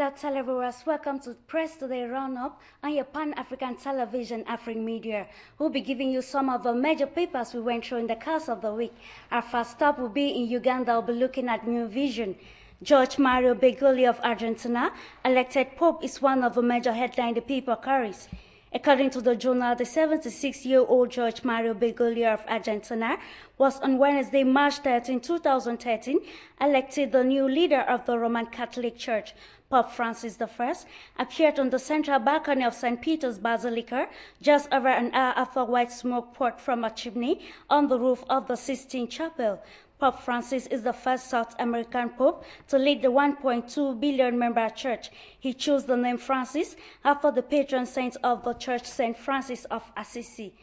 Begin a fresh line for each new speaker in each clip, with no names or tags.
Hello televiewers, welcome to Press Today Roundup on your Pan-African television, AFRIQUEMEDIA. We'll be giving you some of the major papers we went through in the course of the week. Our first stop will be in Uganda. We'll be looking at New Vision. George Mario Bergoglio of Argentina, elected Pope, is one of the major headlines the paper carries. According to the journal, the 76-year-old George Mario Bergoglio of Argentina was on Wednesday, March 13, 2013, elected the new leader of the Roman Catholic Church. Pope Francis I appeared on the central balcony of St. Peter's Basilica just over an hour after white smoke poured from a chimney on the roof of the Sistine Chapel. Pope Francis is the first South American pope to lead the 1.2 billion member church. He chose the name Francis after the patron saint of the church, St. Francis of Assisi.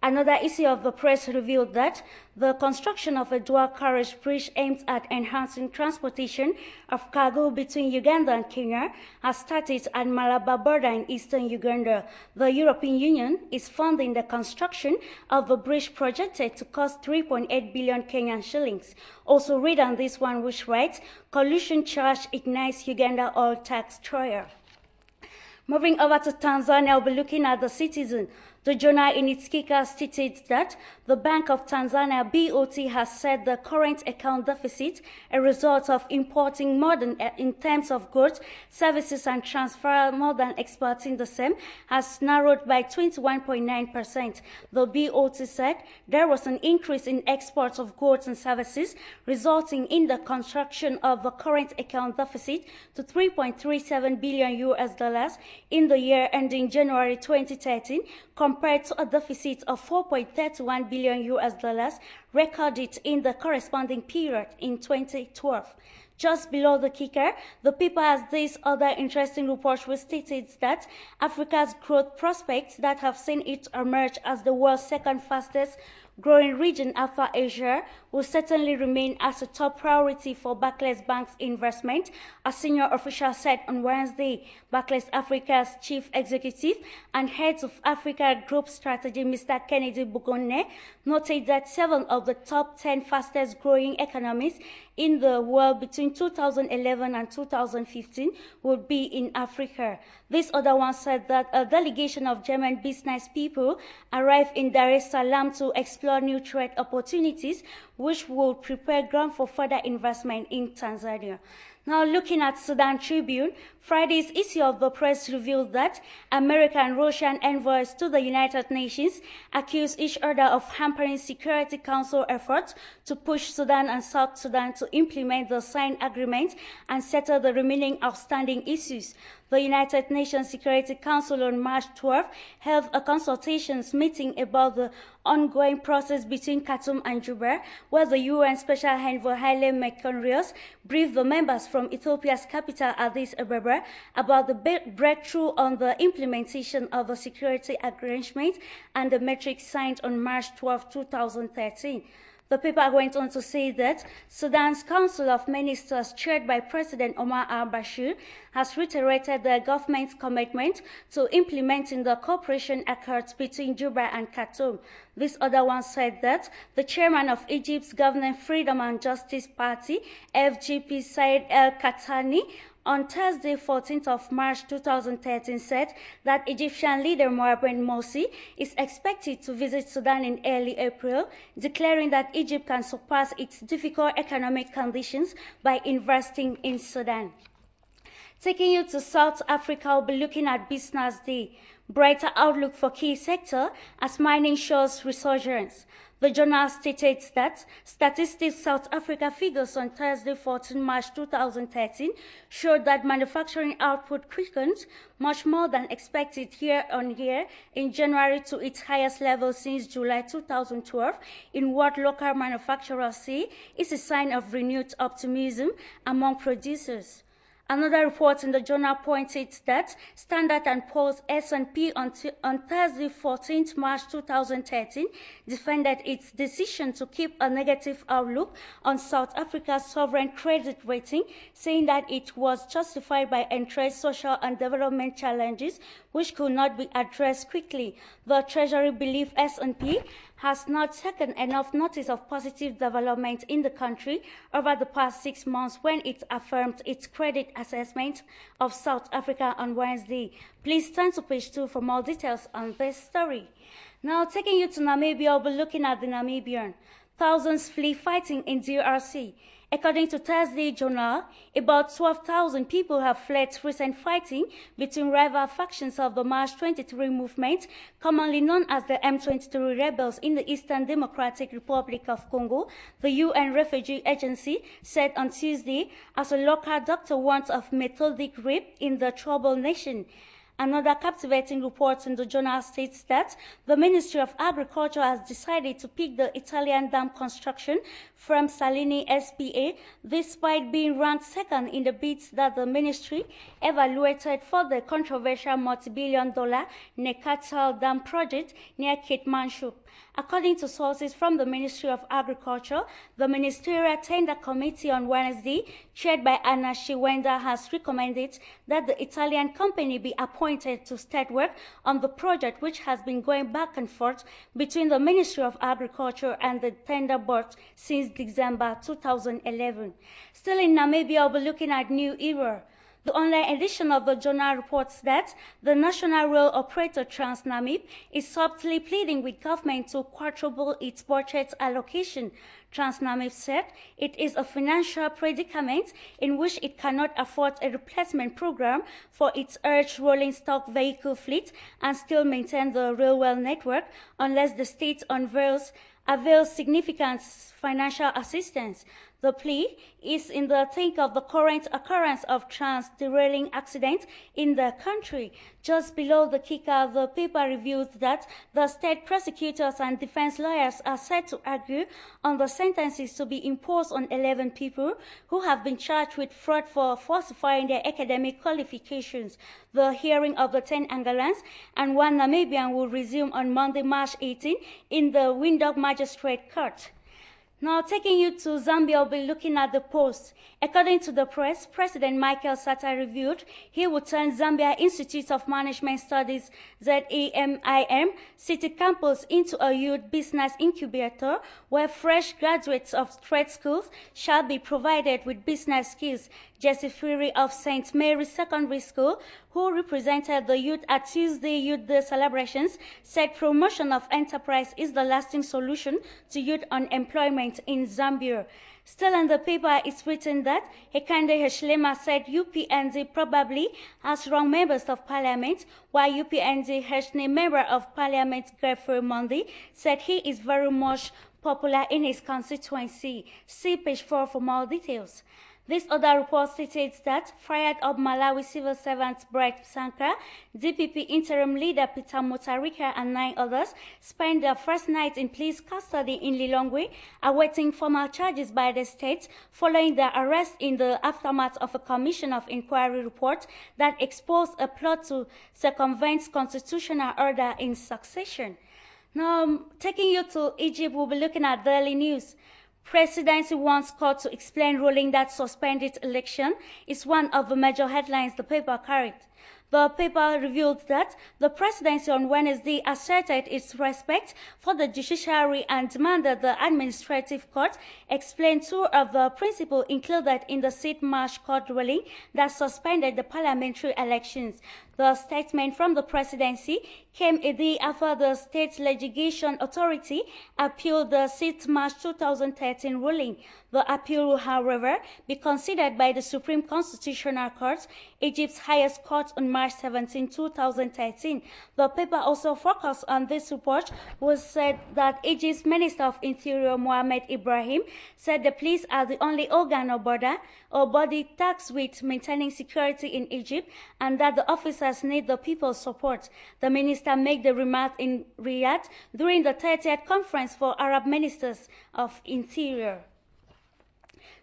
Another issue of the press revealed that the construction of a dual-carriage bridge aimed at enhancing transportation of cargo between Uganda and Kenya has started at Malaba border in eastern Uganda. The European Union is funding the construction of the bridge projected to cost 3.8 billion Kenyan shillings. Also read on this one, which writes, collusion charge ignites Uganda oil tax trial. Moving over to Tanzania, we'll be looking at the Citizen. The journal in its kicker stated that the Bank of Tanzania, BOT, has set the current account deficit a result of importing more than, in terms of goods, services, and transfer more than exporting the same, has narrowed by 21.9%. The BOT said there was an increase in exports of goods and services, resulting in the contraction of the current account deficit to $3.37 billion in the year ending January 2013, compared to a deficit of $4.31 billion recorded in the corresponding period in 2012. Just below the kicker, the paper has this other interesting report which stated that Africa's growth prospects that have seen it emerge as the world's second fastest growing region after Asia will certainly remain as a top priority for Barclays Bank's investment, a senior official said on Wednesday. Barclays Africa's chief executive and head of Africa Group Strategy, Mr. Kennedy Bugonne, noted that 7 of the top 10 fastest growing economies in the world between 2011 and 2015 would be in Africa. This other one said that a delegation of German business people arrived in Dar es Salaam to explore new trade opportunities, which will prepare ground for further investment in Tanzania. Now looking at Sudan Tribune, Friday's issue of the press revealed that American and Russian envoys to the United Nations accuse each other of hampering Security Council efforts to push Sudan and South Sudan to implement the signed agreement and settle the remaining outstanding issues. The United Nations Security Council on March 12 held a consultations meeting about the ongoing process between Khartoum and Juba, where the UN Special Envoy Haile Makarios briefed the members from Ethiopia's capital Addis Ababa about the breakthrough on the implementation of the security arrangement and the metrics signed on March 12, 2013. The paper went on to say that Sudan's Council of Ministers, chaired by President Omar al-Bashir, has reiterated the government's commitment to implementing the cooperation accords between Juba and Khartoum. This other one said that the chairman of Egypt's Governing Freedom and Justice Party, FGP, Said El-Khatani, on Thursday, 14th of March 2013, said that Egyptian leader Mohamed Morsi is expected to visit Sudan in early April, declaring that Egypt can surpass its difficult economic conditions by investing in Sudan. Taking you to South Africa, we'll be looking at Business Day. Brighter outlook for key sector as mining shows resurgence. The journal stated that Statistics South Africa figures on Thursday, 14 March 2013, showed that manufacturing output quickened much more than expected year-on-year in January to its highest level since July 2012, in what local manufacturers say is a sign of renewed optimism among producers. Another report in the journal pointed that Standard & Poor's S&P on Thursday, 14th March 2013, defended its decision to keep a negative outlook on South Africa's sovereign credit rating, saying that it was justified by entrenched social and development challenges which could not be addressed quickly. The Treasury believes S&P has not taken enough notice of positive development in the country over the past 6 months when it affirmed its credit assessment of South Africa on Wednesday. Please turn to page 2 for more details on this story. Now, taking you to Namibia, we'll be looking at the Namibian. Thousands flee fighting in DRC. According to Thursday Journal, about 12,000 people have fled recent fighting between rival factions of the March 23 movement, commonly known as the M23 rebels in the Eastern Democratic Republic of Congo, the UN Refugee Agency said on Tuesday, as a local doctor warns of methodic rape in the troubled nation. Another captivating report in the journal states that the Ministry of Agriculture has decided to pick the Italian dam construction from Salini SPA, despite being ranked second in the bids that the ministry evaluated for the controversial multi-billion-dollar Nekatal Dam project near Keetmanshoop. According to sources from the Ministry of Agriculture, the Ministerial Tender Committee on Wednesday, chaired by Anna Shiwenda, has recommended that the Italian company be appointed to start work on the project, which has been going back and forth between the Ministry of Agriculture and the tender board since December 2011. Still in Namibia, we'll be looking at New Era. The online edition of the journal reports that the national rail operator TransNamib is subtly pleading with government to quadruple its budget allocation. TransNamib said it is a financial predicament in which it cannot afford a replacement program for its urged rolling stock vehicle fleet and still maintain the railway network unless the state avails significant financial assistance. The plea is in the think of the current occurrence of derailing accidents in the country. Just below the kicker, the paper reveals that the state prosecutors and defense lawyers are set to argue on the sentences to be imposed on 11 people who have been charged with fraud for falsifying their academic qualifications. The hearing of the 10 Angolans and 1 Namibian will resume on Monday, March 18 in the Windhoek Magistrate Court. Now, taking you to Zambia, we'll be looking at the Post. According to the press, President Michael Sata revealed he would turn Zambia Institute of Management Studies, ZAMIM, city campus into a youth business incubator where fresh graduates of trade schools shall be provided with business skills. Jesse Fury of St. Mary's Secondary School, who represented the youth at Tuesday Youth Day celebrations, said promotion of enterprise is the lasting solution to youth unemployment in Zambia. Still in the paper, it's written that Hekande Hichilema said UPND probably has wrong members of parliament, while UPND Hechne, member of parliament Geoffrey Monday, said he is very much popular in his constituency. See page 4 for more details. This other report states that fired up Malawi civil servant Bright Sankara, DPP interim leader Peter Mutharika and 9 others spent their first night in police custody in Lilongwe, awaiting formal charges by the state following their arrest in the aftermath of a Commission of Inquiry report that exposed a plot to circumvent constitutional order in succession. Now, taking you to Egypt, we'll be looking at daily news. Presidency wants court to explain ruling that suspended election is one of the major headlines the paper carried. The paper revealed that the presidency on Wednesday asserted its respect for the judiciary and demanded the administrative court explain 2 of the principles included in the 6 March court ruling that suspended the parliamentary elections. The statement from the presidency came a day after the state litigation authority appealed the 6 March 2013 ruling. The appeal will, however, be considered by the Supreme Constitutional Court, Egypt's highest court, on March 17, 2013. The paper also focused on this report, which said that Egypt's Minister of Interior, Mohamed Ibrahim, said the police are the only organ or body tasked with maintaining security in Egypt, and that the officers need the people's support. The minister made the remark in Riyadh during the 30th Conference for Arab Ministers of Interior.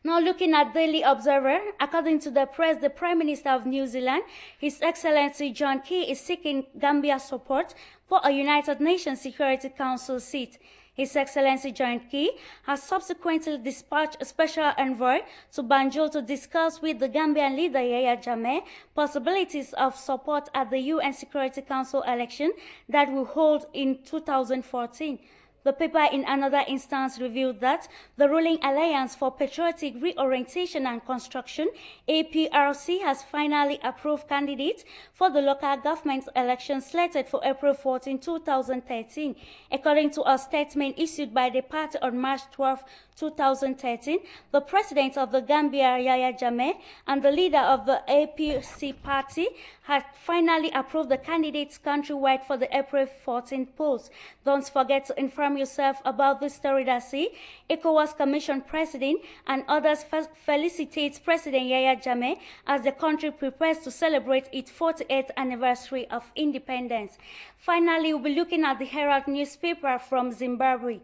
Now looking at Daily Observer, according to the press, the Prime Minister of New Zealand, His Excellency John Key, is seeking Gambia's support for a United Nations Security Council seat. His Excellency John Key has subsequently dispatched a special envoy to Banjul to discuss with the Gambian leader Yahya Jammeh possibilities of support at the UN Security Council election that will hold in 2014. The paper in another instance revealed that the ruling Alliance for Patriotic Reorientation and Construction, APRC, has finally approved candidates for the local government election slated for April 14, 2013. According to a statement issued by the party on March 12, 2013, the president of the Gambia, Yahya Jammeh, and the leader of the APRC party had finally approved the candidates countrywide for the April 14 polls. Don't forget to inform yourself about this story that see ECOWAS Commission President and others felicitate President Yahya Jammeh as the country prepares to celebrate its 48th anniversary of independence. Finally, we'll be looking at the Herald newspaper from Zimbabwe.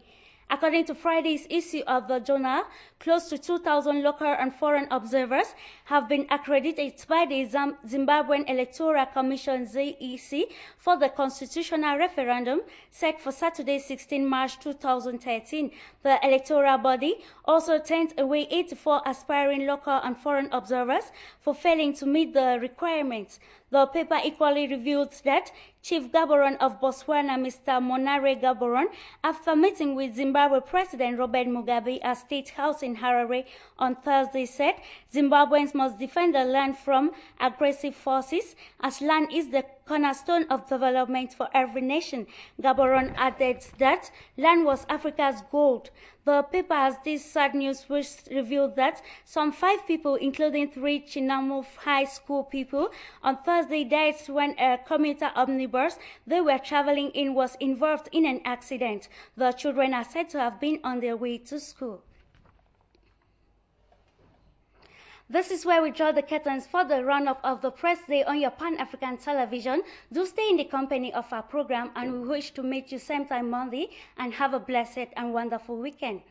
According to Friday's issue of the journal, close to 2,000 local and foreign observers have been accredited by the Zimbabwean Electoral Commission (ZEC) for the constitutional referendum set for Saturday, 16 March 2013. The electoral body also turned away 84 aspiring local and foreign observers for failing to meet the requirements. The paper equally revealed that Chief Gaborone of Botswana, Mr. Monare Gaborone, after meeting with Zimbabwe President Robert Mugabe at State House in Harare on Thursday, said Zimbabweans must defend the land from aggressive forces, as land is the cornerstone of development for every nation. Gaborone added that land was Africa's gold. The paper has this sad news which revealed that some 5 people, including 3 Chinamo High School people, on Thursday died when a commuter omnibus they were traveling in was involved in an accident. The children are said to have been on their way to school. This is where we draw the curtains for the run-up of the press day on your Pan-African television. Do stay in the company of our program, and we wish to meet you same time Monday, and have a blessed and wonderful weekend.